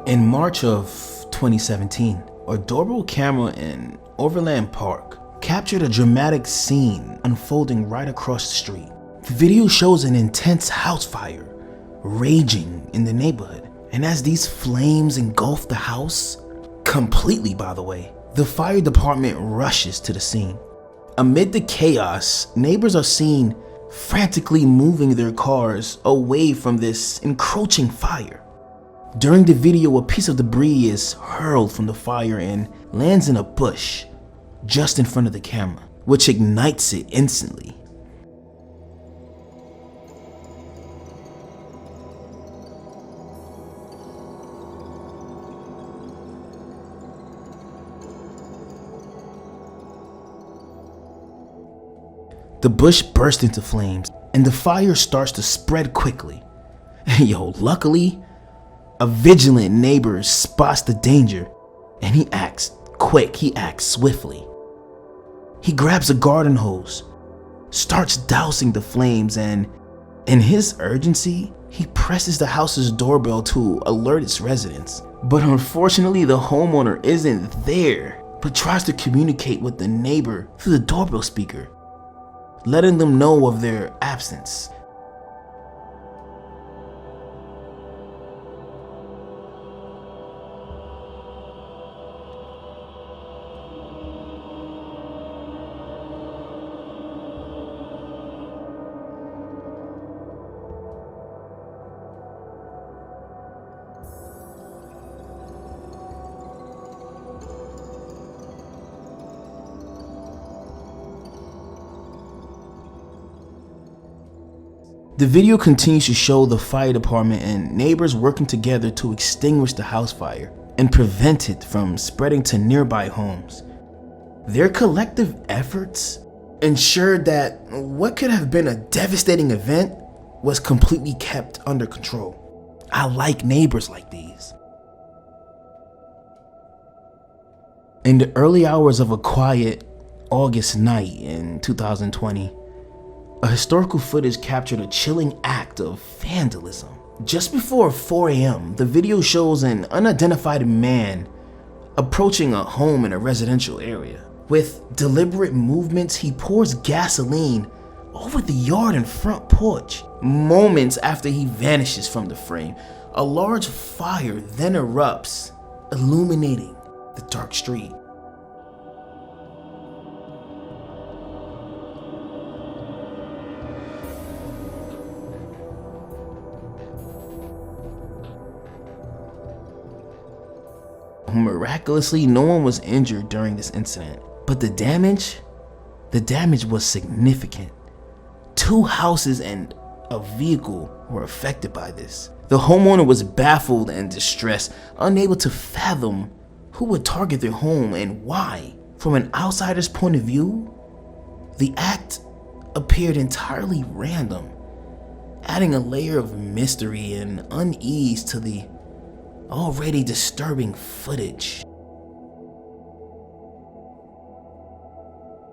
In March of 2017, a doorbell camera in Overland Park captured a dramatic scene unfolding right across the street. The video shows an intense house fire raging in the neighborhood, and as these flames engulf the house, completely by the way, the fire department rushes to the scene. Amid the chaos, neighbors are seen frantically moving their cars away from this encroaching fire. During the video, a piece of debris is hurled from the fire and lands in a bush just in front of the camera, which ignites it instantly. The bush bursts into flames and the fire starts to spread quickly. Luckily, a vigilant neighbor spots the danger and he acts quick, he acts swiftly. He grabs a garden hose, starts dousing the flames, and in his urgency, he presses the house's doorbell to alert its residents. But unfortunately, the homeowner isn't there, but tries to communicate with the neighbor through the doorbell speaker, letting them know of their absence. The video continues to show the fire department and neighbors working together to extinguish the house fire and prevent it from spreading to nearby homes. Their collective efforts ensured that what could have been a devastating event was completely kept under control. I like neighbors like these. In the early hours of a quiet August night in 2020, a historical footage captured a chilling act of vandalism. Just before 4 a.m., the video shows an unidentified man approaching a home in a residential area. With deliberate movements, he pours gasoline over the yard and front porch. Moments after he vanishes from the frame, a large fire then erupts, illuminating the dark street. Miraculously, no one was injured during this incident, but the damage was significant. 2 houses and a vehicle were affected by this. The homeowner was baffled and distressed, unable to fathom who would target their home and why. From an outsider's point of view, the act appeared entirely random, adding a layer of mystery and unease to the already disturbing footage.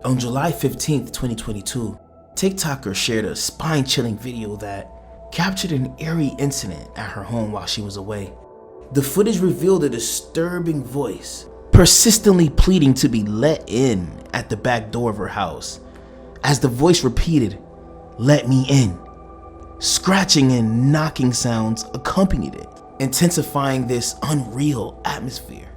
On July 15th, 2022, TikToker shared a spine-chilling video that captured an eerie incident at her home while she was away. The footage revealed a disturbing voice, persistently pleading to be let in at the back door of her house, as the voice repeated, "Let me in." Scratching and knocking sounds accompanied it, intensifying this unreal atmosphere.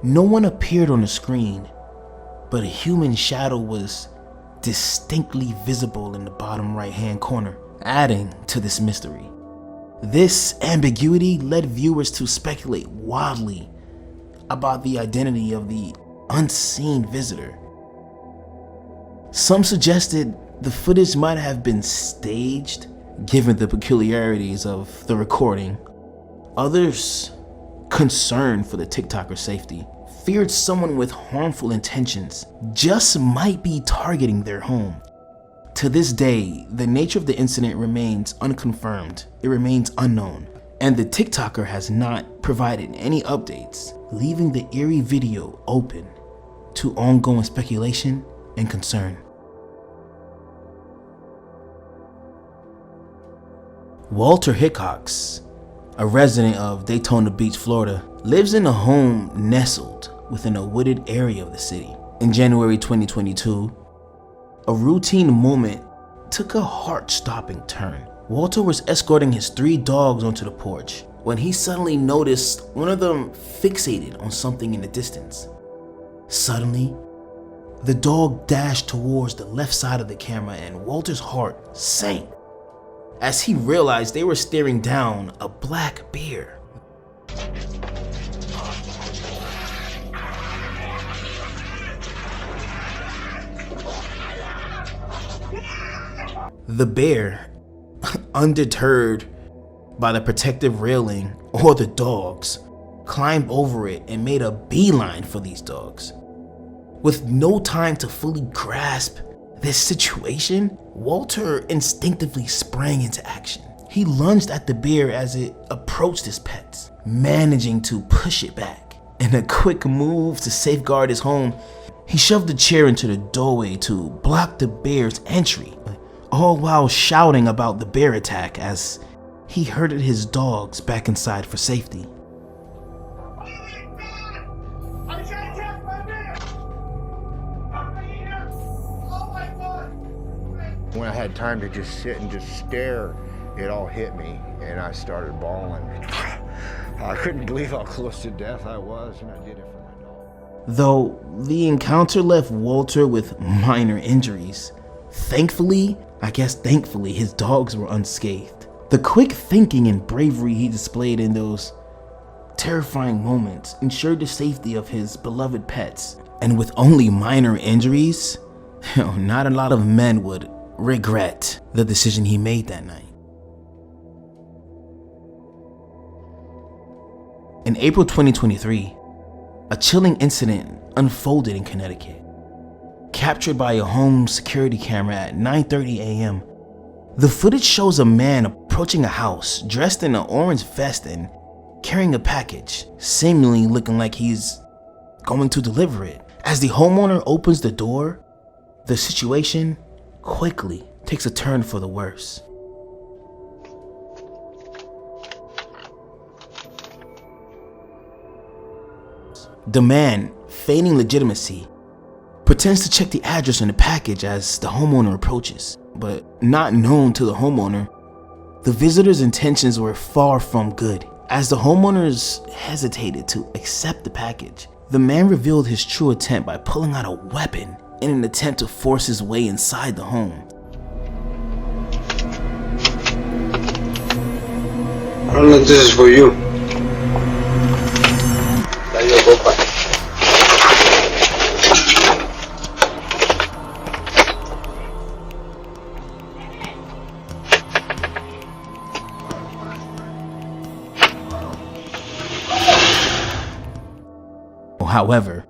No one appeared on the screen, but a human shadow was distinctly visible in the bottom right-hand corner, adding to this mystery. This ambiguity led viewers to speculate wildly about the identity of the unseen visitor. Some suggested the footage might have been staged, given the peculiarities of the recording. Others, concerned for the TikToker's safety, feared someone with harmful intentions just might be targeting their home. To this day, the nature of the incident remains unconfirmed. It remains unknown, and the TikToker has not provided any updates, leaving the eerie video open to ongoing speculation and concern. Walter Hickox, a resident of Daytona Beach, Florida, lives in a home nestled within a wooded area of the city. In January 2022, a routine moment took a heart-stopping turn. Walter was escorting his 3 dogs onto the porch when he suddenly noticed one of them fixated on something in the distance. Suddenly, the dog dashed towards the left side of the camera and Walter's heart sank as he realized they were staring down a black bear. The bear, undeterred by the protective railing or the dogs, climbed over it and made a beeline for these dogs. With no time to fully grasp this situation, Walter instinctively sprang into action. He lunged at the bear as it approached his pets, managing to push it back. In a quick move to safeguard his home, he shoved a chair into the doorway to block the bear's entry, all while shouting about the bear attack as he herded his dogs back inside for safety. When I had time to just sit and just stare, it all hit me and I started bawling. I couldn't believe how close to death I was, and I did it for my dog. Though the encounter left Walter with minor injuries, thankfully, his dogs were unscathed. The quick thinking and bravery he displayed in those terrifying moments ensured the safety of his beloved pets. And with only minor injuries, not a lot of men would regret the decision he made that night. In April 2023, a chilling incident unfolded in Connecticut. Captured by a home security camera at 9:30 a.m., the footage shows a man approaching a house dressed in an orange vest and carrying a package, seemingly looking like he's going to deliver it. As the homeowner opens the door, the situation quickly takes a turn for the worse. The man, feigning legitimacy, pretends to check the address on the package as the homeowner approaches, but not known to the homeowner, the visitor's intentions were far from good. As the homeowners hesitated to accept the package, the man revealed his true intent by pulling out a weapon in an attempt to force his way inside the home. I don't know if this is for you. However,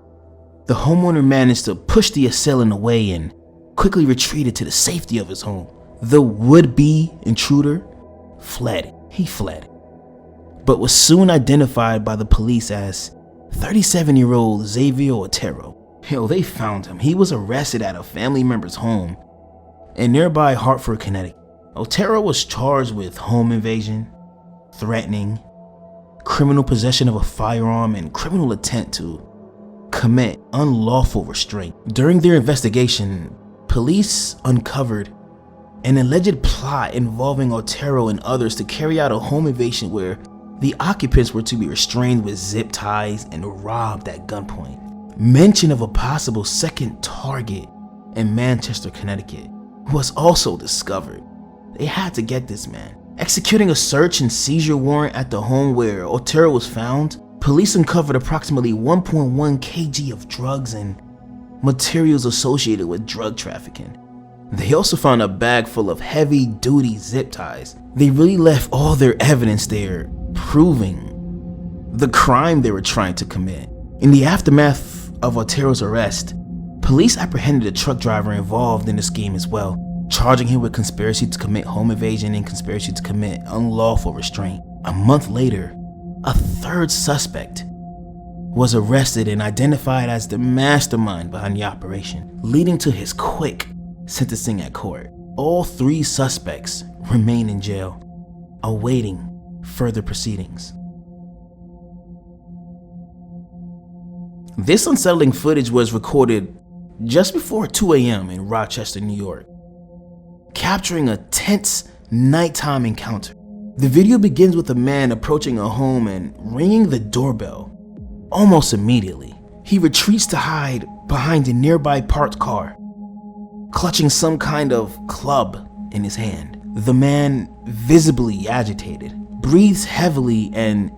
the homeowner managed to push the assailant away and quickly retreated to the safety of his home. The would-be intruder fled. He fled, but was soon identified by the police as 37-year-old Xavier Otero. They found him. He was arrested at a family member's home in nearby Hartford, Connecticut. Otero was charged with home invasion, threatening, criminal possession of a firearm, and criminal intent to commit unlawful restraint. During their investigation, police uncovered an alleged plot involving Otero and others to carry out a home invasion where the occupants were to be restrained with zip ties and robbed at gunpoint. Mention of a possible second target in Manchester, Connecticut was also discovered. They had to get this man. Executing a search and seizure warrant at the home where Otero was found, police uncovered approximately 1.1 kg of drugs and materials associated with drug trafficking. They also found a bag full of heavy-duty zip ties. They really left all their evidence there, proving the crime they were trying to commit. In the aftermath of Otero's arrest, police apprehended a truck driver involved in the scheme as well. charging him with conspiracy to commit home invasion and conspiracy to commit unlawful restraint. A month later, a third suspect was arrested and identified as the mastermind behind the operation, leading to his quick sentencing at court. All 3 suspects remain in jail, awaiting further proceedings. This unsettling footage was recorded just before 2 a.m. in Rochester, New York, capturing a tense nighttime encounter. The video begins with a man approaching a home and ringing the doorbell. Almost immediately, he retreats to hide behind a nearby parked car, clutching some kind of club in his hand. The man, visibly agitated, breathes heavily and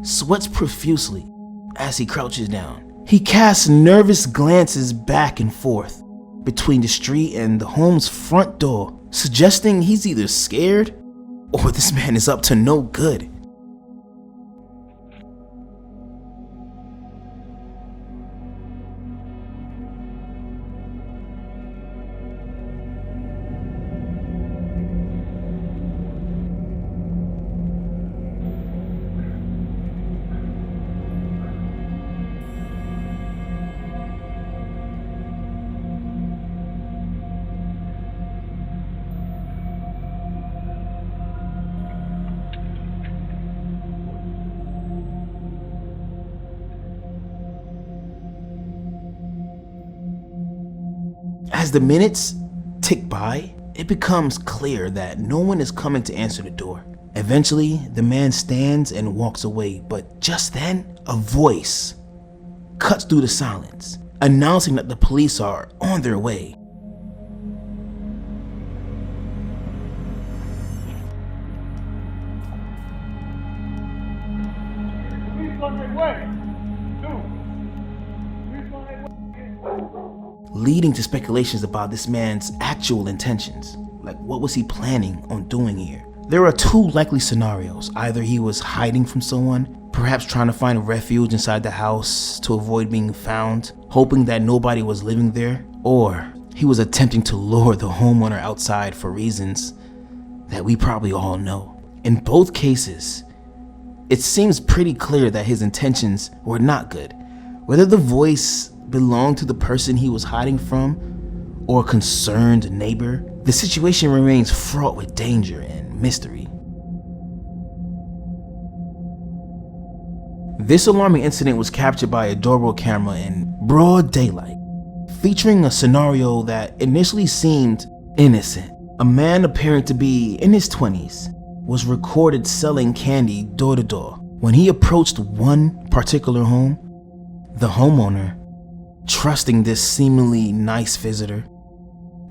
sweats profusely as he crouches down. He casts nervous glances back and forth between the street and the home's front door, suggesting he's either scared or this man is up to no good. As the minutes tick by, it becomes clear that no one is coming to answer the door. Eventually, the man stands and walks away, but just then, a voice cuts through the silence, announcing that the police are on their way. Leading to speculations about this man's actual intentions. Like, what was he planning on doing here? There are 2 likely scenarios. Either he was hiding from someone, perhaps trying to find refuge inside the house to avoid being found, hoping that nobody was living there, or he was attempting to lure the homeowner outside for reasons that we probably all know. In both cases, it seems pretty clear that his intentions were not good. Whether the voice belonged to the person he was hiding from or a concerned neighbor, the situation remains fraught with danger and mystery. This alarming incident was captured by a doorbell camera in broad daylight, featuring a scenario that initially seemed innocent. A man appearing to be in his 20s was recorded selling candy door to door. When he approached one particular home, the homeowner, trusting this seemingly nice visitor,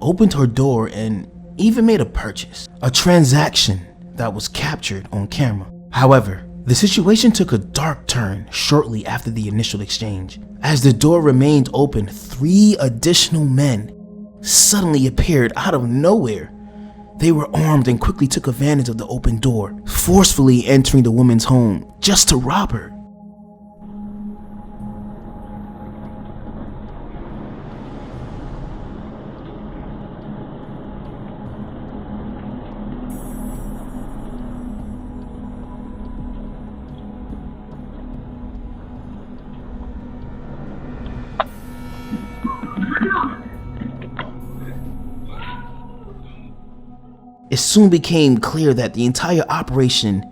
opened her door and even made a purchase, a transaction that was captured on camera. However, the situation took a dark turn shortly after the initial exchange. As the door remained open, 3 additional men suddenly appeared out of nowhere. They were armed and quickly took advantage of the open door, forcefully entering the woman's home just to rob her. It soon became clear that the entire operation,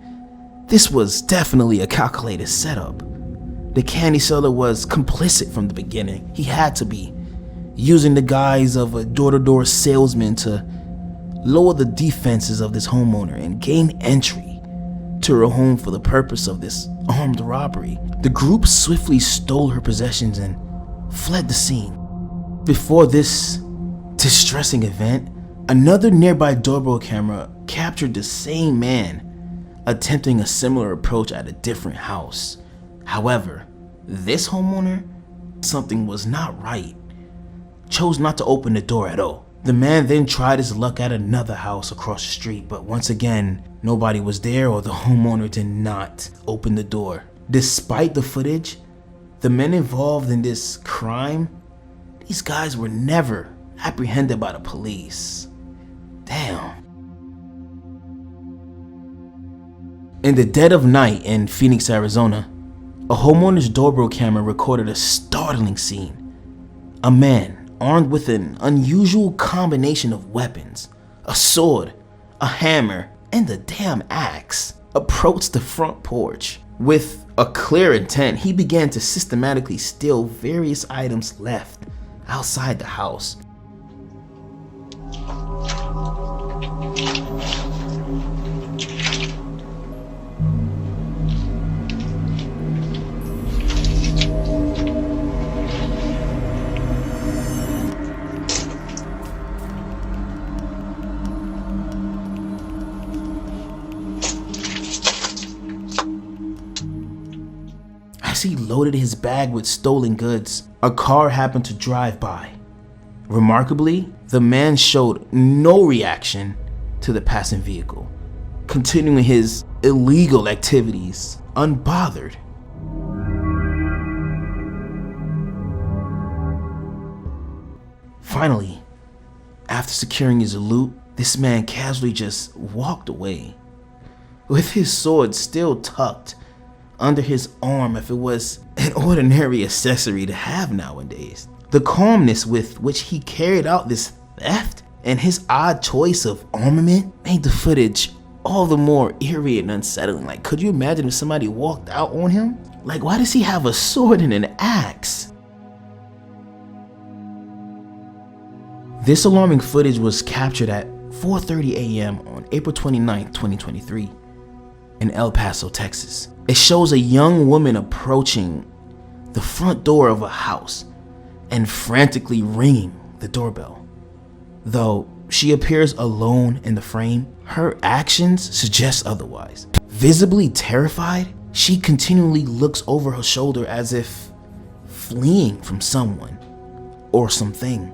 this was definitely a calculated setup. The candy seller was complicit from the beginning. He had to be, using the guise of a door-to-door salesman to lower the defenses of this homeowner and gain entry to her home for the purpose of this armed robbery. The group swiftly stole her possessions and fled the scene. Before this distressing event, another nearby doorbell camera captured the same man attempting a similar approach at a different house. However, this homeowner, something was not right, chose not to open the door at all. The man then tried his luck at another house across the street, but once again, nobody was there or the homeowner did not open the door. Despite the footage, the men involved in this crime, these guys were never apprehended by the police. Damn. In the dead of night in Phoenix, Arizona, a homeowner's doorbell camera recorded a startling scene. A man, armed with an unusual combination of weapons, a sword, a hammer, and a damn axe, approached the front porch. With a clear intent, he began to systematically steal various items left outside the house. As he loaded his bag with stolen goods, a car happened to drive by. Remarkably, the man showed no reaction to the passing vehicle, continuing his illegal activities unbothered. Finally, after securing his loot, this man casually just walked away, with his sword still tucked under his arm if it was an ordinary accessory to have nowadays. The calmness with which he carried out this theft and his odd choice of armament made the footage all the more eerie and unsettling. Like, could you imagine if somebody walked out on him? Like, why does he have a sword and an axe? This alarming footage was captured at 4:30 a.m. on April 29, 2023 in El Paso, Texas. It shows a young woman approaching the front door of a house and frantically ringing the doorbell. Though she appears alone in the frame, her actions suggest otherwise. Visibly terrified, she continually looks over her shoulder as if fleeing from someone or something.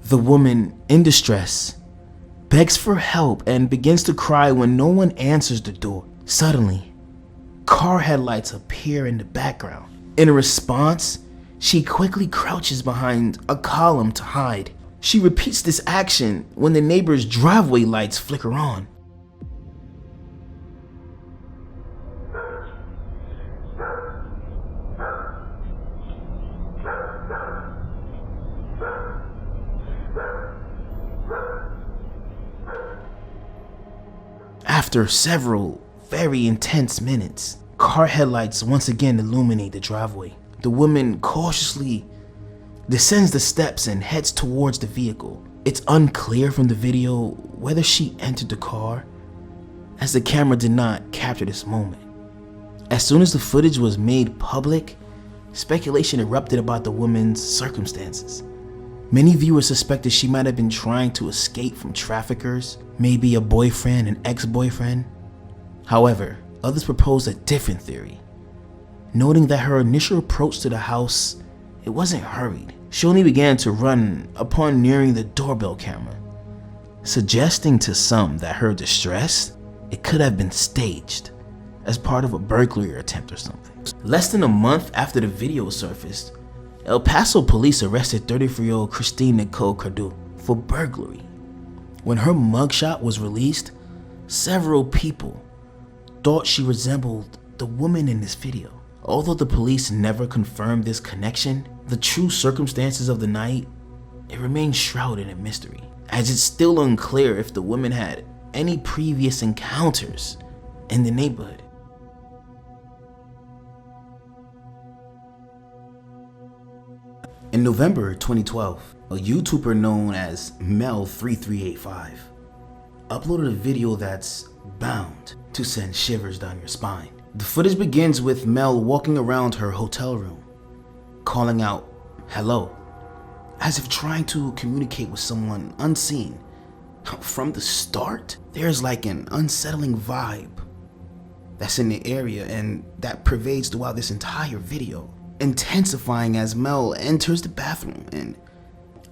The woman, in distress, begs for help and begins to cry when no one answers the door. Suddenly, car headlights appear in the background. In response, she quickly crouches behind a column to hide. She repeats this action when the neighbor's driveway lights flicker on. After several very intense minutes, car headlights once again illuminate the driveway. The woman cautiously descends the steps and heads towards the vehicle. It's unclear from the video whether she entered the car, as the camera did not capture this moment. As soon as the footage was made public, speculation erupted about the woman's circumstances. Many viewers suspected she might have been trying to escape from traffickers, maybe a boyfriend, an ex-boyfriend. However, others proposed a different theory, noting that her initial approach to the house, it wasn't hurried. She only began to run upon nearing the doorbell camera, suggesting to some that her distress, it could have been staged as part of a burglary attempt or something. Less than a month after the video surfaced, El Paso police arrested 34-year-old Christine Nicole Cardu for burglary. When her mugshot was released, several people thought she resembled the woman in this video. Although the police never confirmed this connection, the true circumstances of the night, it remains shrouded in mystery, as it's still unclear if the woman had any previous encounters in the neighborhood. In November 2012, a YouTuber known as Mel3385 uploaded a video that's bound to send shivers down your spine. The footage begins with Mel walking around her hotel room, calling out, "Hello," as if trying to communicate with someone unseen. From the start, there's like an unsettling vibe that's in the area and that pervades throughout this entire video, intensifying as Mel enters the bathroom and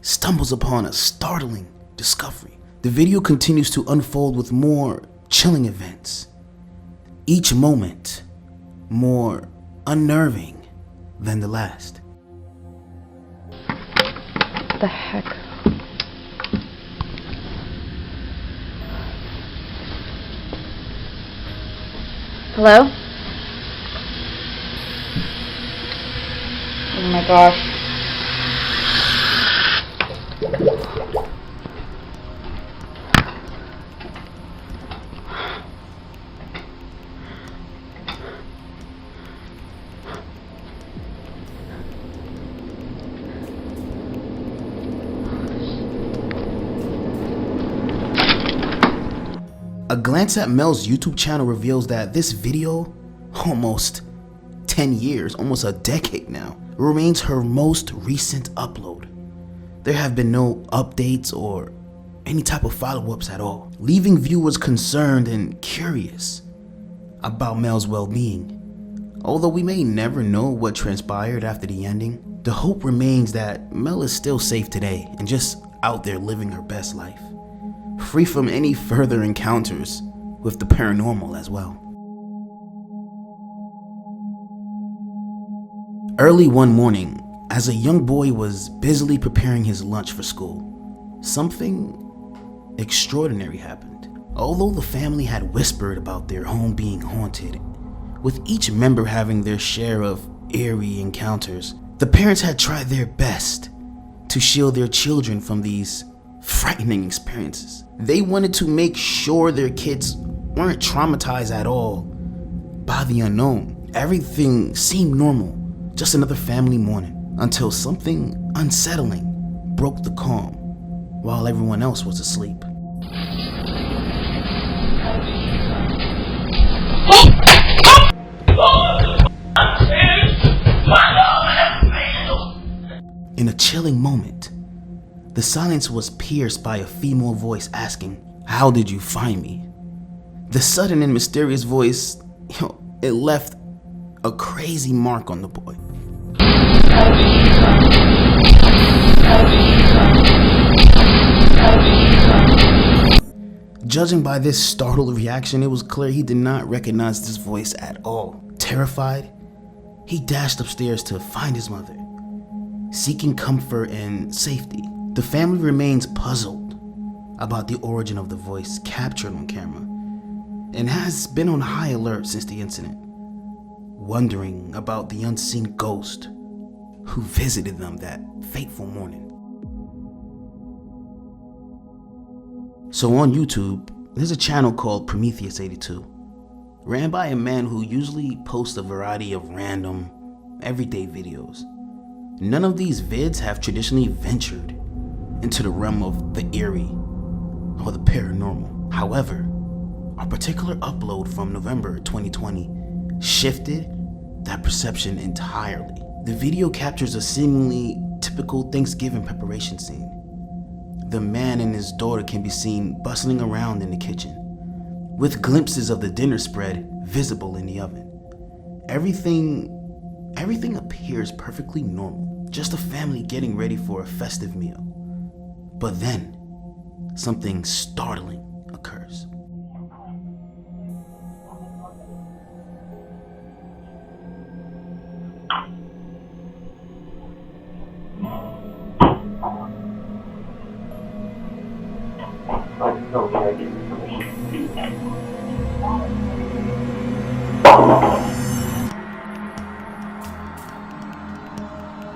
stumbles upon a startling discovery. The video continues to unfold with more chilling events, each moment more unnerving than the last. What the heck? Hello? Oh my gosh. A glance at Mel's YouTube channel reveals that this video, almost 10 years, almost a decade now, remains her most recent upload. There have been no updates or any type of follow-ups at all, leaving viewers concerned and curious about Mel's well-being. Although we may never know what transpired after the ending, the hope remains that Mel is still safe today and just out there living her best life, free from any further encounters with the paranormal as well. Early one morning, as a young boy was busily preparing his lunch for school, something extraordinary happened. Although the family had whispered about their home being haunted, with each member having their share of eerie encounters, the parents had tried their best to shield their children from these frightening experiences. They wanted to make sure their kids weren't traumatized at all by the unknown. Everything seemed normal, just another family morning, until something unsettling broke the calm while everyone else was asleep. In a chilling moment, the silence was pierced by a female voice asking, "How did you find me?" The sudden and mysterious voice, it left a crazy mark on the boy. Judging by this startled reaction, it was clear he did not recognize this voice at all. Terrified, he dashed upstairs to find his mother, seeking comfort and safety. The family remains puzzled about the origin of the voice captured on camera and has been on high alert since the incident, wondering about the unseen ghost who visited them that fateful morning. So on YouTube, there's a channel called Prometheus82, ran by a man who usually posts a variety of random, everyday videos. None of these vids have traditionally ventured into the realm of the eerie or the paranormal. However, our particular upload from November 2020 shifted that perception entirely. The video captures a seemingly typical Thanksgiving preparation scene. The man and his daughter can be seen bustling around in the kitchen, with glimpses of the dinner spread visible in the oven. Everything appears perfectly normal, just a family getting ready for a festive meal. But then, something startling occurs.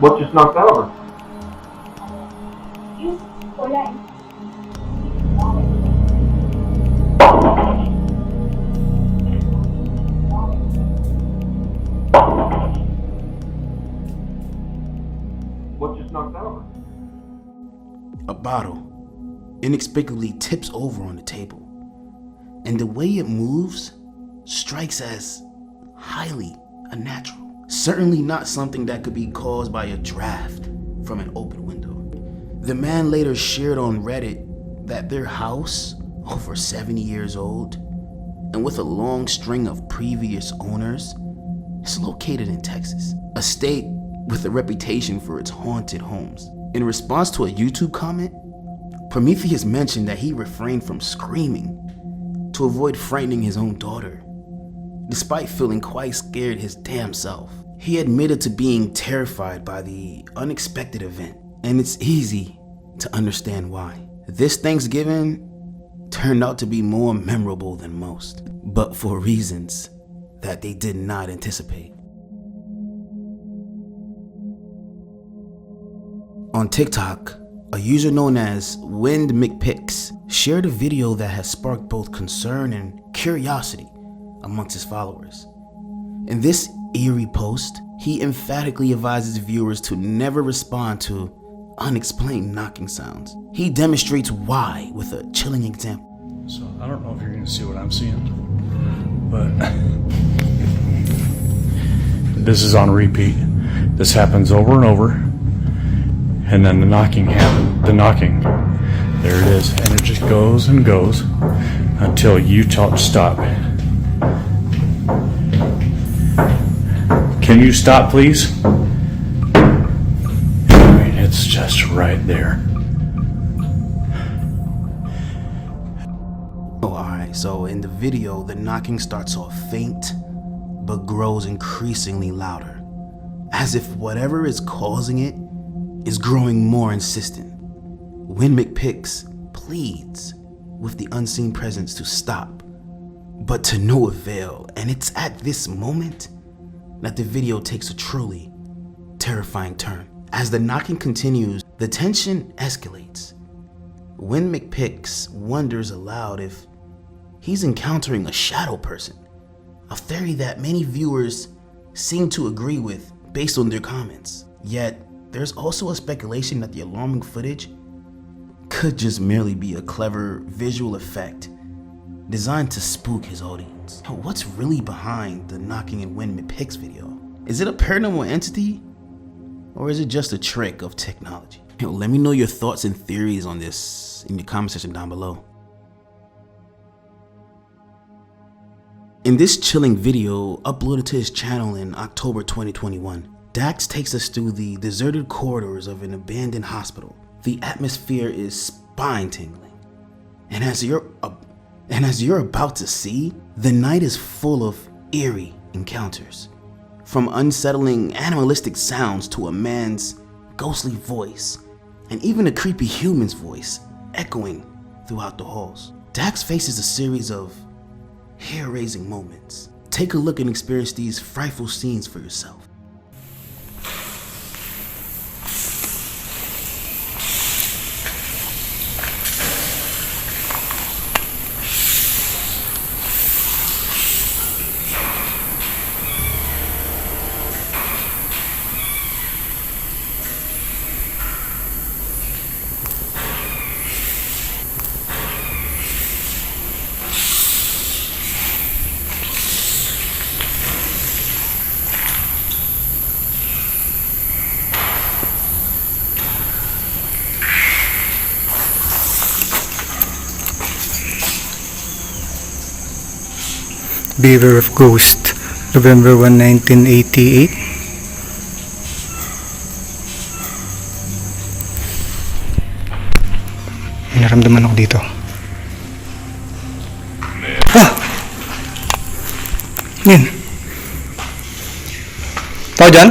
What just knocked over? What just knocked bottle inexplicably tips over on the table, and the way it moves strikes as highly unnatural. Certainly not something that could be caused by a draft from an open window. The man later shared on Reddit that their house, over 70 years old, and with a long string of previous owners, is located in Texas, a state with a reputation for its haunted homes. In response to a YouTube comment, Prometheus mentioned that he refrained from screaming to avoid frightening his own daughter, despite feeling quite scared his damn self. He admitted to being terrified by the unexpected event, and it's easy to understand why. This Thanksgiving turned out to be more memorable than most, but for reasons that they did not anticipate. On TikTok, a user known as WindMcPix shared a video that has sparked both concern and curiosity amongst his followers. In this eerie post, he emphatically advises viewers to never respond to unexplained knocking sounds. He demonstrates why with a chilling example. So I don't know if you're going to see what I'm seeing, but this is on repeat. This happens over and over, and then the knocking happens. The knocking, there it is, and it just goes and goes until you stop. Can you stop, please? I mean, it's just right there. Oh, alright, so in the video, the knocking starts off faint, but grows increasingly louder, as if whatever is causing it is growing more insistent. WindMcPix pleads with the unseen presence to stop, but to no avail, and it's at this moment that the video takes a truly terrifying turn. As the knocking continues, the tension escalates. WindMcPix wonders aloud if he's encountering a shadow person, a theory that many viewers seem to agree with based on their comments. Yet, there's also a speculation that the alarming footage could just merely be a clever visual effect designed to spook his audience. What's really behind the knocking in WindMcPix video? Is it a paranormal entity, or is it just a trick of technology? Let me know your thoughts and theories on this in the comment section down below. In this chilling video uploaded to his channel in October 2021, Dax takes us through the deserted corridors of an abandoned hospital. The atmosphere is spine-tingling, and as you're about to see, the night is full of eerie encounters. From unsettling animalistic sounds to a man's ghostly voice, and even a creepy human's voice echoing throughout the halls. Dax faces a series of hair-raising moments. Take a look and experience these frightful scenes for yourself. Beware of Ghost, November 1, 1988. May naramdaman ako dito. Ah! Yan. Tao dyan?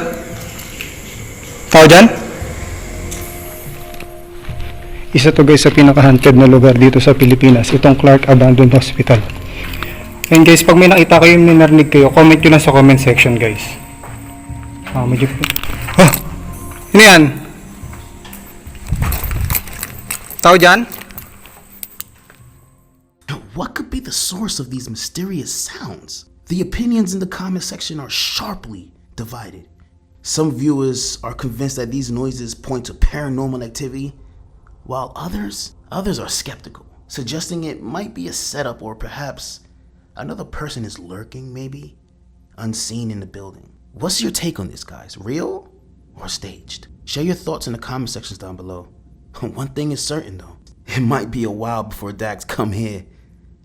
Tao dyan? Isa to guys sa pinaka-haunted na lugar dito sa Pilipinas, itong Clark Abandoned Hospital. And guys, pag may nakita kayo, may narinig kayo, comment nyo lang sa comment section guys. Medyo... Ah! Ano yan? Tao dyan? What could be the source of these mysterious sounds? The opinions in the comment section are sharply divided. Some viewers are convinced that these noises point to paranormal activity, while others are skeptical, suggesting it might be a setup or perhaps another person is lurking, maybe, unseen in the building. What's your take on this, guys? Real or staged? Share your thoughts in the comment sections down below. One thing is certain though, it might be a while before Dax come here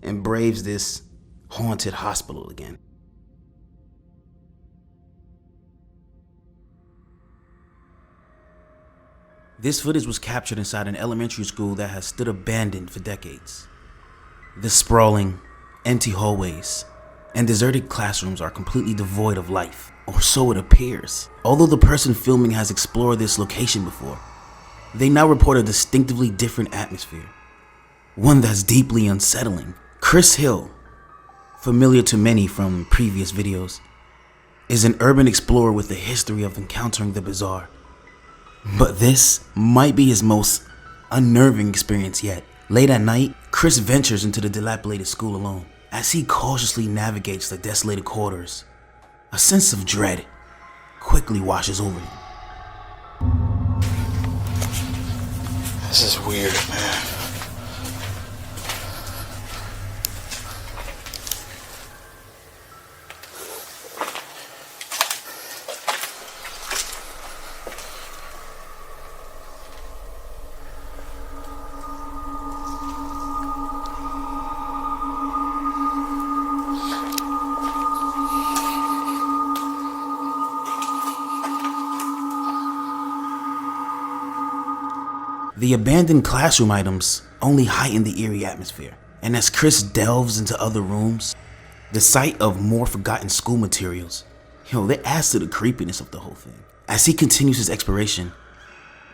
and braves this haunted hospital again. This footage was captured inside an elementary school that has stood abandoned for decades. The sprawling, empty hallways and deserted classrooms are completely devoid of life, or so it appears. Although the person filming has explored this location before, they now report a distinctively different atmosphere, one that's deeply unsettling. Chris Hill, familiar to many from previous videos, is an urban explorer with a history of encountering the bizarre. But this might be his most unnerving experience yet. Late at night, Chris ventures into the dilapidated school alone. As he cautiously navigates the desolated corridors, a sense of dread quickly washes over him. This is weird, man. The abandoned classroom items only heighten the eerie atmosphere, and as Chris delves into other rooms, the sight of more forgotten school materials, that adds to the creepiness of the whole thing. As he continues his exploration,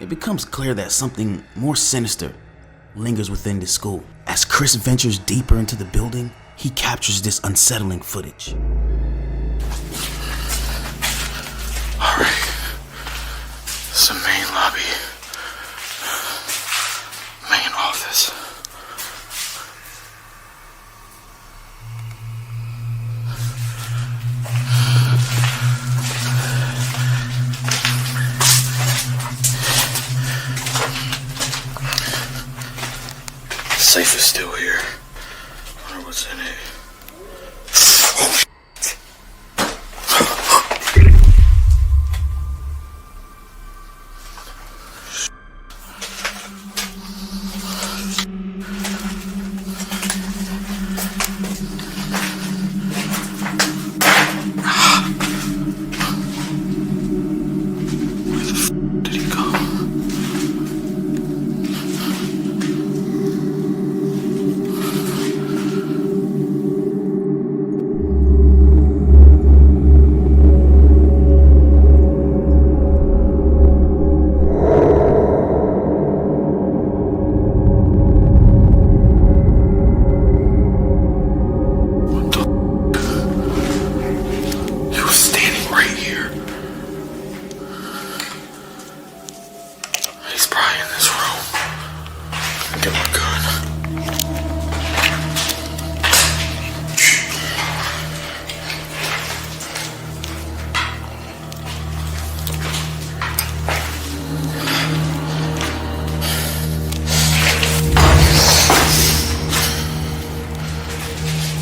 it becomes clear that something more sinister lingers within this school. As Chris ventures deeper into the building, he captures this unsettling footage. Alright, this is the main lobby. Main office. The safe is still here. I wonder what's in it.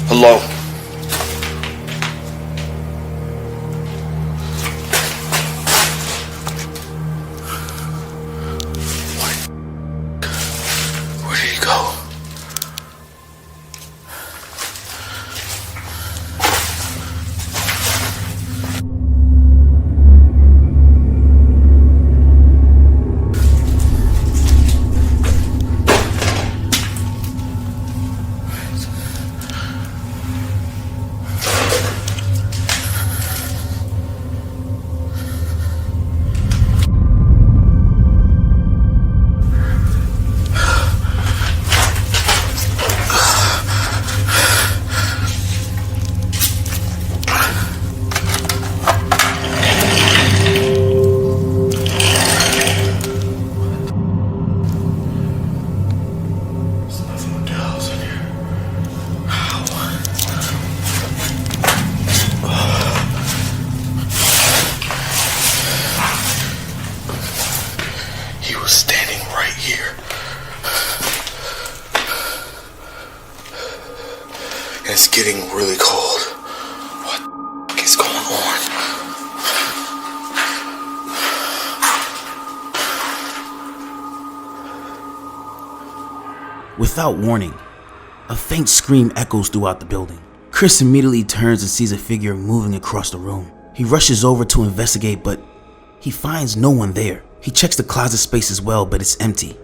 Hello. Where did he go? and it's getting really cold. What the f*** is going on? Without warning, a faint scream echoes throughout the building. Chris immediately turns and sees a figure moving across the room. He rushes over to investigate, but he finds no one there. He checks the closet space as well, but it's empty.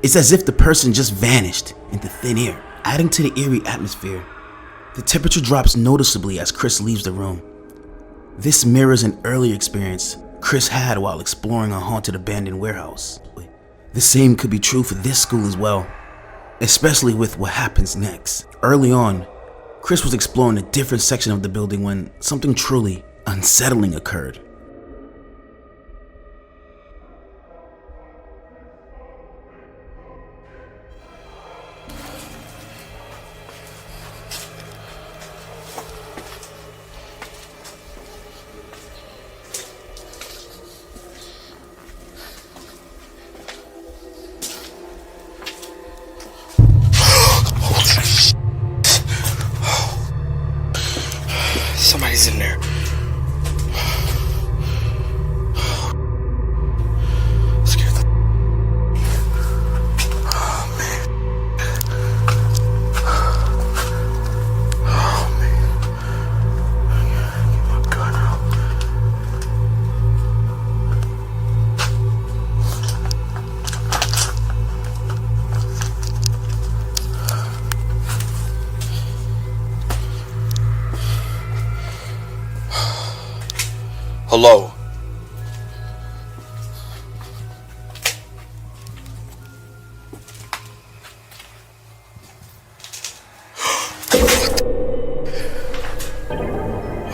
It's as if the person just vanished into thin air, adding to the eerie atmosphere. The temperature drops noticeably as Chris leaves the room. This mirrors an earlier experience Chris had while exploring a haunted abandoned warehouse. The same could be true for this school as well, especially with what happens next. Early on, Chris was exploring a different section of the building when something truly unsettling occurred. Somebody's in there. Scared the... Oh, man. Oh, man. Get my gun out. Hello.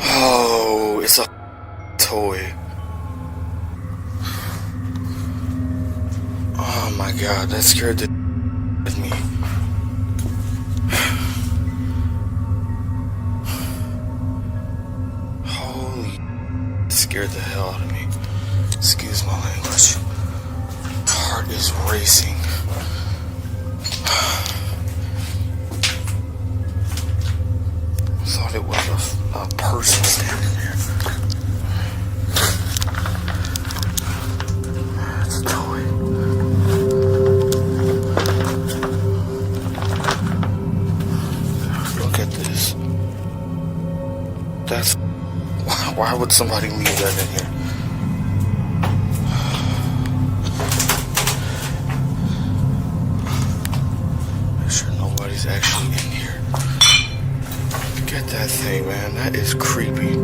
Oh, it's a toy. Oh my god, that scared the out of me. Scared the hell out of me. Excuse my language. My heart is racing. I thought it was a person standing there. It's a toy. Look at this. That's... Why would somebody leave that in here? Make sure nobody's actually in here. Look at that thing, man. That is creepy.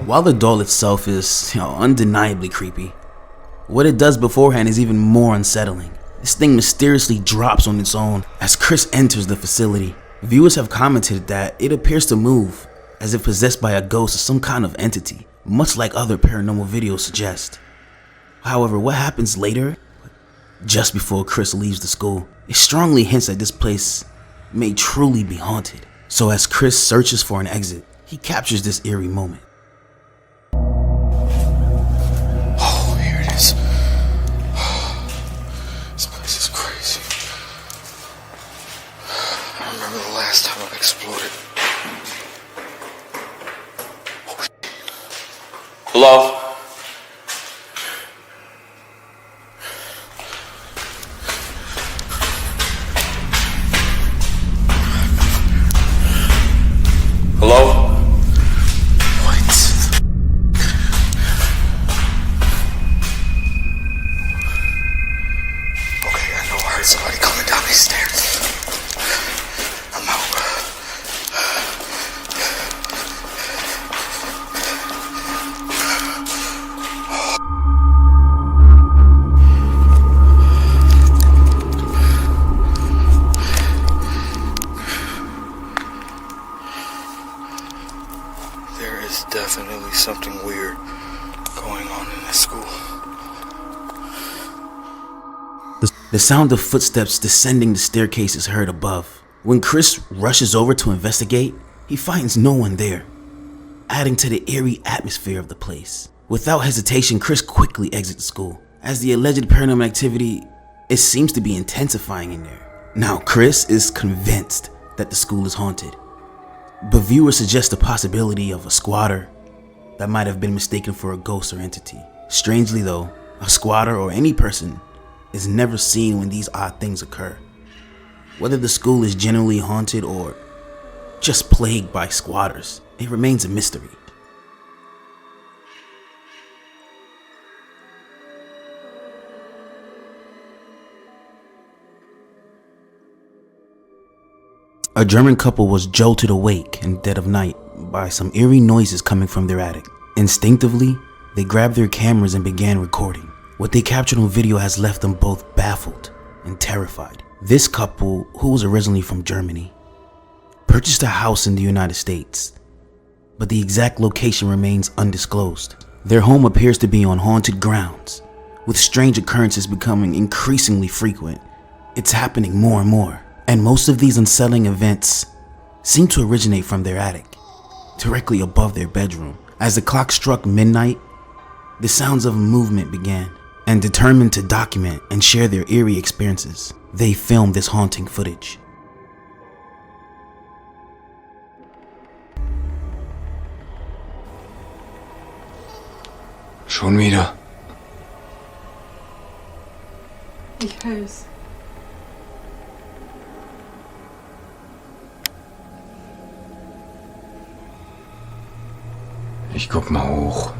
While the doll itself is, undeniably creepy, what it does beforehand is even more unsettling. This thing mysteriously drops on its own as Chris enters the facility. Viewers have commented that it appears to move as if possessed by a ghost or some kind of entity, much like other paranormal videos suggest. However, what happens later, just before Chris leaves the school, it strongly hints that this place may truly be haunted. So as Chris searches for an exit, he captures this eerie moment. Oh, here it is. This place is crazy. I remember the last time I explored it. Oh, shit. Hello? Hello? What? Okay, I know I heard somebody coming down these stairs. I'm out. There is definitely something weird going on in this school. The sound of footsteps descending the staircase is heard above. When Chris rushes over to investigate, he finds no one there, adding to the eerie atmosphere of the place. Without hesitation, Chris quickly exits the school, as the alleged paranormal activity, it seems to be intensifying in there. Now, Chris is convinced that the school is haunted, but viewers suggest the possibility of a squatter that might have been mistaken for a ghost or entity. Strangely though, a squatter or any person is never seen when these odd things occur. Whether the school is genuinely haunted or just plagued by squatters, it remains a mystery. A German couple was jolted awake in the dead of night by some eerie noises coming from their attic. Instinctively, they grabbed their cameras and began recording. What they captured on video has left them both baffled and terrified. This couple, who was originally from Germany, purchased a house in the United States, but the exact location remains undisclosed. Their home appears to be on haunted grounds, with strange occurrences becoming increasingly frequent. It's happening more and more. And most of these unsettling events seem to originate from their attic, directly above their bedroom. As the clock struck midnight, the sounds of movement began, and determined to document and share their eerie experiences, they filmed this haunting footage. Schon wieder. Ich hör's. Ich guck mal hoch.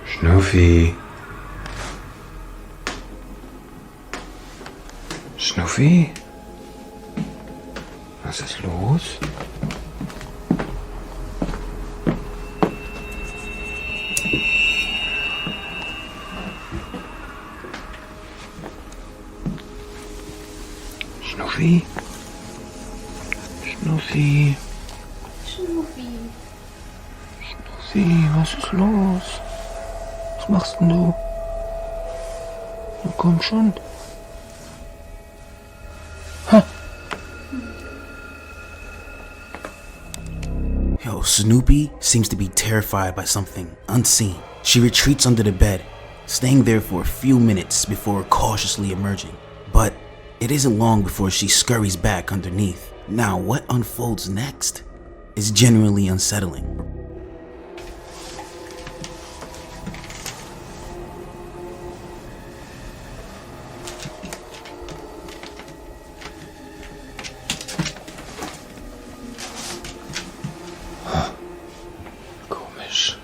Schnuffi. Schnuffi? Was ist los? Schnuffi? Schnuffi? Schnuffi. Schnuffi, was ist los? Was machst denn du? Na komm schon. Yo, Snoopy seems to be terrified by something unseen. She retreats under the bed, staying there for a few minutes before cautiously emerging. But it isn't long before she scurries back underneath. Now, what unfolds next is genuinely unsettling. Komisch.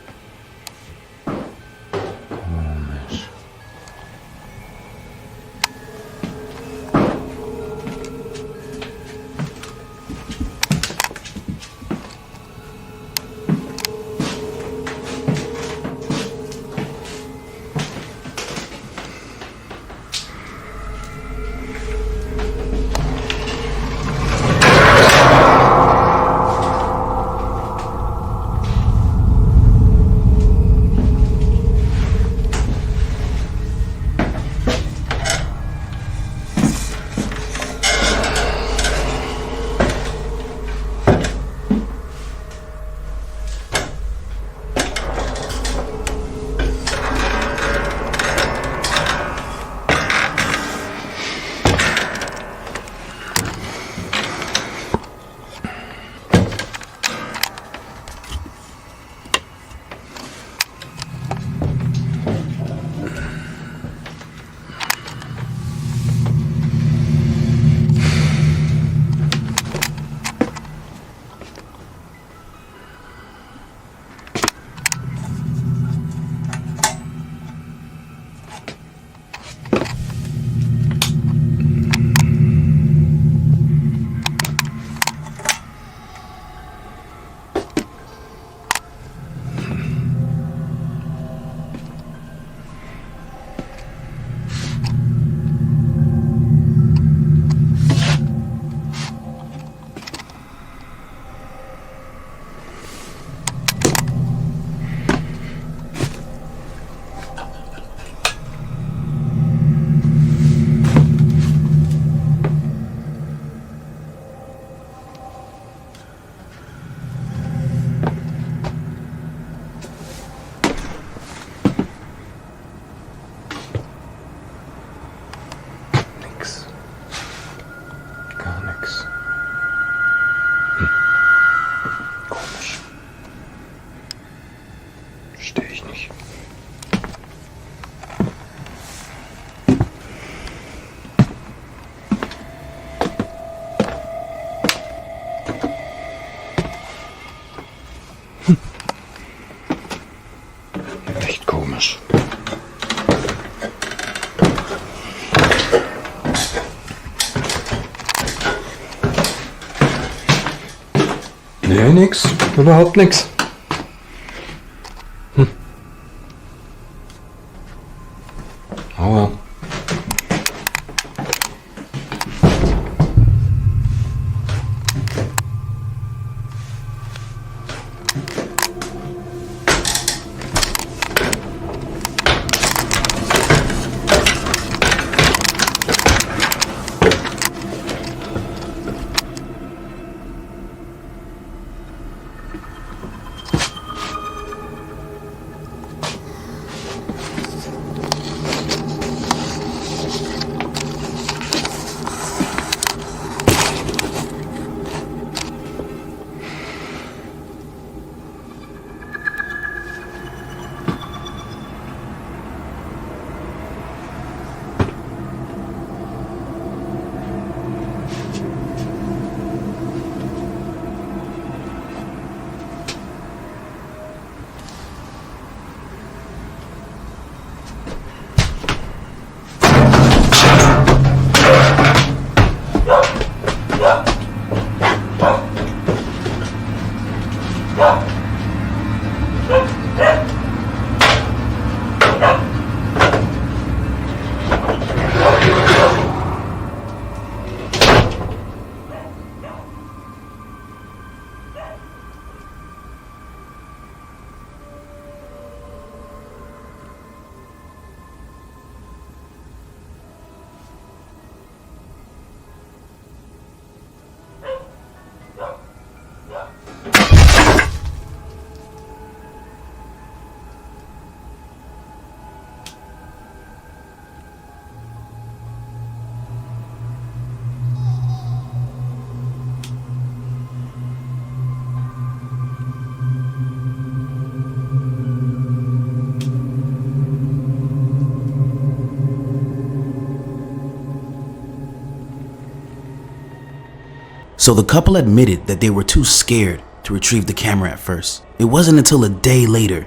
Komisch. Nej, nix. Jag har haft nix. Ja. So the couple admitted that they were too scared to retrieve the camera at first. It wasn't until a day later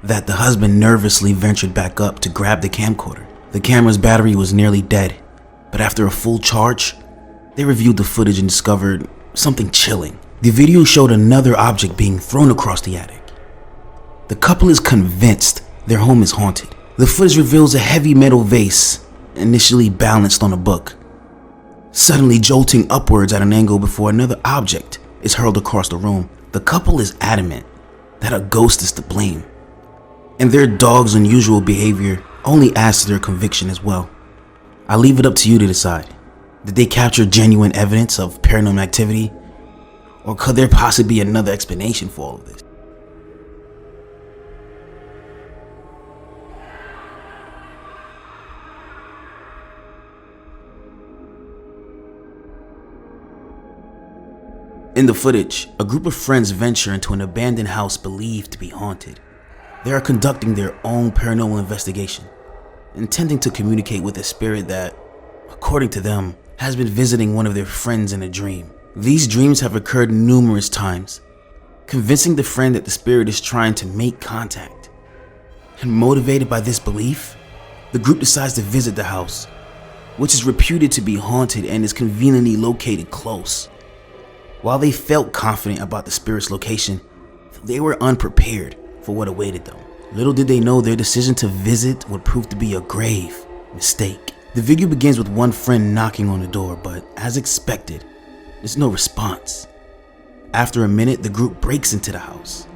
that the husband nervously ventured back up to grab the camcorder. The camera's battery was nearly dead, but after a full charge, they reviewed the footage and discovered something chilling. The video showed another object being thrown across the attic. The couple is convinced their home is haunted. The footage reveals a heavy metal vase initially balanced on a book, suddenly jolting upwards at an angle before another object is hurled across the room. The couple is adamant that a ghost is to blame, and their dog's unusual behavior only adds to their conviction as well. I leave it up to you to decide. Did they capture genuine evidence of paranormal activity, or could there possibly be another explanation for all of this? In the footage, a group of friends venture into an abandoned house believed to be haunted. They are conducting their own paranormal investigation, intending to communicate with a spirit that, according to them, has been visiting one of their friends in a dream. These dreams have occurred numerous times, convincing the friend that the spirit is trying to make contact. And motivated by this belief, the group decides to visit the house, which is reputed to be haunted and is conveniently located close. While they felt confident about the spirit's location, they were unprepared for what awaited them. Little did they know their decision to visit would prove to be a grave mistake. The video begins with one friend knocking on the door, but as expected, there's no response. After a minute, the group breaks into the house,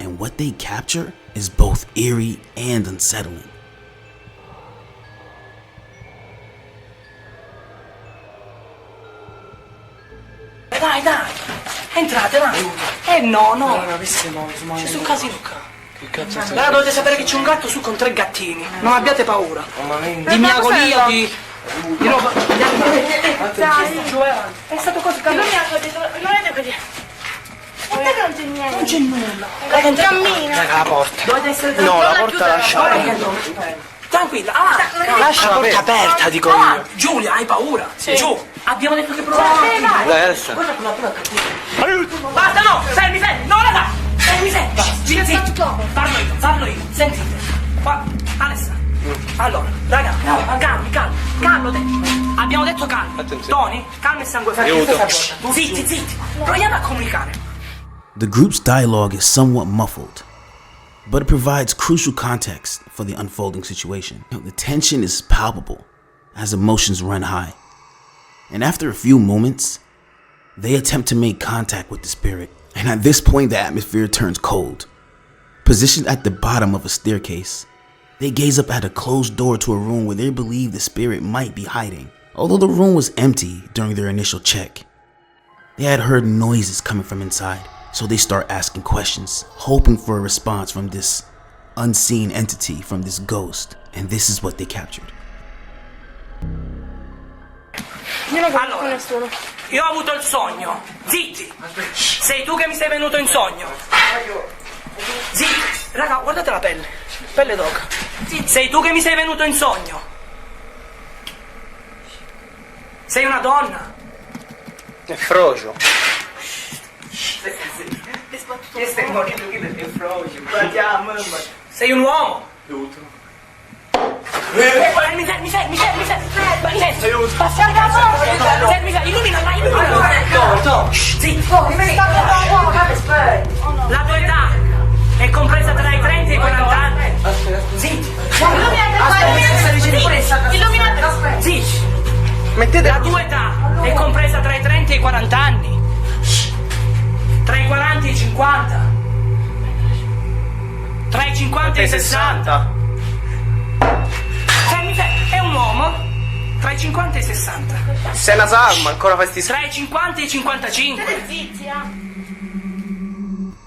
and what they capture is both eerie and unsettling. Dai, entrate, dai. No. C'è sul casino qua. Che cazzo stai? Allora dovete sapere che c'è un gatto su con 3 gattini. Non abbiate paura. Di mia agonia, di roba. Dai, giù avanti. È stato così caldo. Non è così. Non c'è niente. Non c'è nulla. Cammina. La porta. Dovete essere No, la porta lasciata. Tranquilla, lascia la porta aperta, dico io. Giulia, hai paura? Sì. Giù. Abbiamo detto che provate. Dai, adesso. Basta, no! Fermi! No, raga! Fermi! Zitto! Farlo io, sentite. Qua, Alessa. Allora, raga, calmo te. Abbiamo detto calmo. Attenzione. Tony, calmo e sangue freddo. Aiuto. Zitti. Proviamo a comunicare. The group's dialogue is somewhat muffled, but it provides crucial context for the unfolding situation. The tension is palpable as emotions run high, and after a few moments, they attempt to make contact with the spirit, and at this point the atmosphere turns cold. Positioned at the bottom of a staircase, they gaze up at a closed door to a room where they believe the spirit might be hiding. Although the room was empty during their initial check, they had heard noises coming from inside, so they start asking questions, hoping for a response from this unseen entity, from this ghost, and this is what they captured. Io non conosco nessuno. Io ho avuto il sogno. Zitti! Sei tu che mi sei venuto in sogno. Zitti! Raga, guardate la pelle. Pelle d'oca. Sei tu che mi sei venuto in sogno. Sei una donna. È frocio. Che stai morendo qui perché è frocio. Sei un uomo. Mi fermi. Illumina. Zitto. La tua età è compresa tra i 30 e i 40 anni. Zitto. Illuminate. Zitto. Mettete la tua età è compresa tra i 30 e i 40 anni. Tra i 40 e i 50. Tra i 50 e i 60. È un uomo tra i 50 e i 60. Sei una salma, ancora fai sti Tra i 50 e i 55.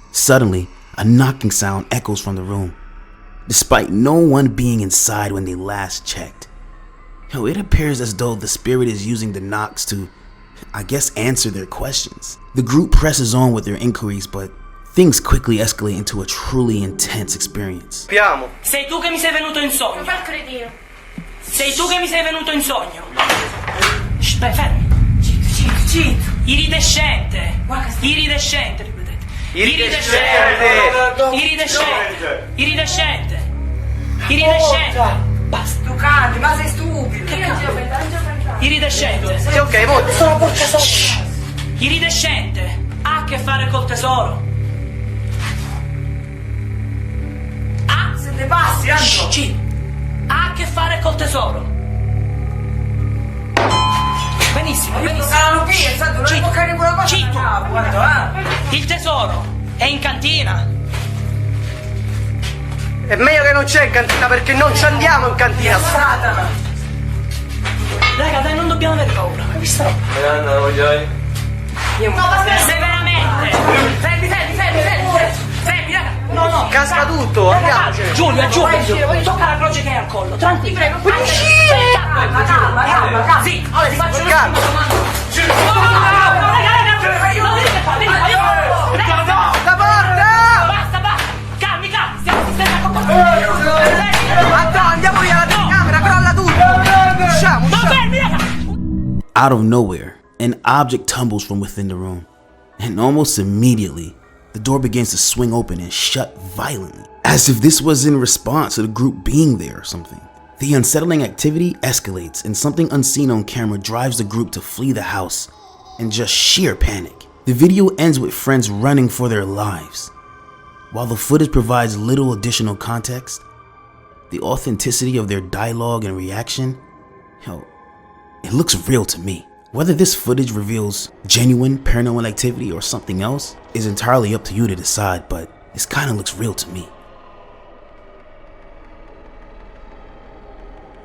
Suddenly, a knocking sound echoes from the room, despite no one being inside when they last checked. It appears as though the spirit is using the knocks to, I guess, answer their questions. The group presses on with their inquiries, but things quickly escalate into a truly intense experience. Sei tu che mi sei venuto in sogno. Sei tu che mi sei venuto in sogno. Beh, fermi. Iridescente. Iridescente, ripetete. Iridescente. Basta. Tu canti, ma sei stupido. Che cazzo? Iridescente. Sì, ok, molto. Sono porca sopra. Iridescente. Ha a che fare col tesoro. Se te passi, Anto. Ha a che fare col tesoro. Benissimo. Il tesoro è in cantina. È meglio che non c'è in cantina perché non ci andiamo in cantina. Raga, dai, non dobbiamo avere paura. Hai visto? Severamente. Fermi, raga. No. Casca tutto, andiamoci. Giulio. Tocca la croce che hai al collo. Tranquillo. Calma. Sì, allora ti faccio una domanda. La porta! Basta. Calmi, stiamo sistemando. Andiamo via la telecamera, crolla tutto. Usciamo. Fermi, raga. Out of nowhere, an object tumbles from within the room, and almost immediately, the door begins to swing open and shut violently, as if this was in response to the group being there or something. The unsettling activity escalates, and something unseen on camera drives the group to flee the house in just sheer panic. The video ends with friends running for their lives. While the footage provides little additional context, the authenticity of their dialogue and reaction, it looks real to me. Whether this footage reveals genuine paranormal activity or something else is entirely up to you to decide, but this kind of looks real to me.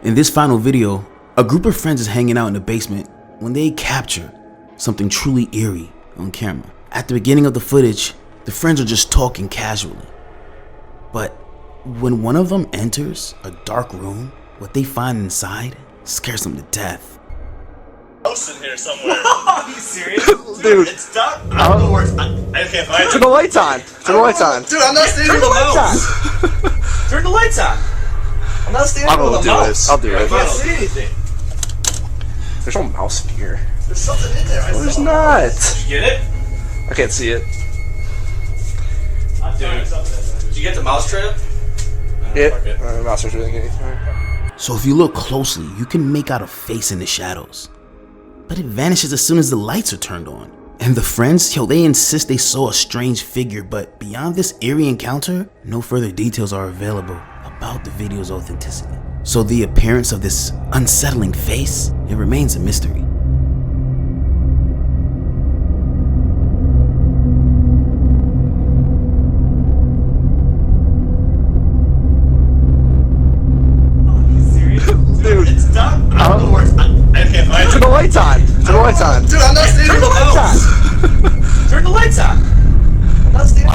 In this final video, a group of friends is hanging out in the basement when they capture something truly eerie on camera. At the beginning of the footage, the friends are just talking casually. But when one of them enters a dark room, what they find inside scares them to death. In here somewhere. Are you serious? Dude, it's dark. I don't know where it's. I can't find it. Turn the lights on. Dude, I'm not standing with the mouse. Turn the lights on. I'm not standing with the mouse. I'll do it. I can't see anything. There's no mouse in here. There's something in there. There's not. Did you get it? I can't see it. Dude, did you get the mouse trap? Yeah. Mouse is really good. So if you look closely, you can make out a face in the shadows, but it vanishes as soon as the lights are turned on. And the friends, yo, they insist they saw a strange figure, but beyond this eerie encounter, no further details are available about the video's authenticity. So the appearance of this unsettling face, it remains a mystery. Dude, it's done. I don't know where it's. I can't find it. Turn the lights on. Turn the lights on. Dude, I'm not staying in the house. Turn the lights on. I'm not staying.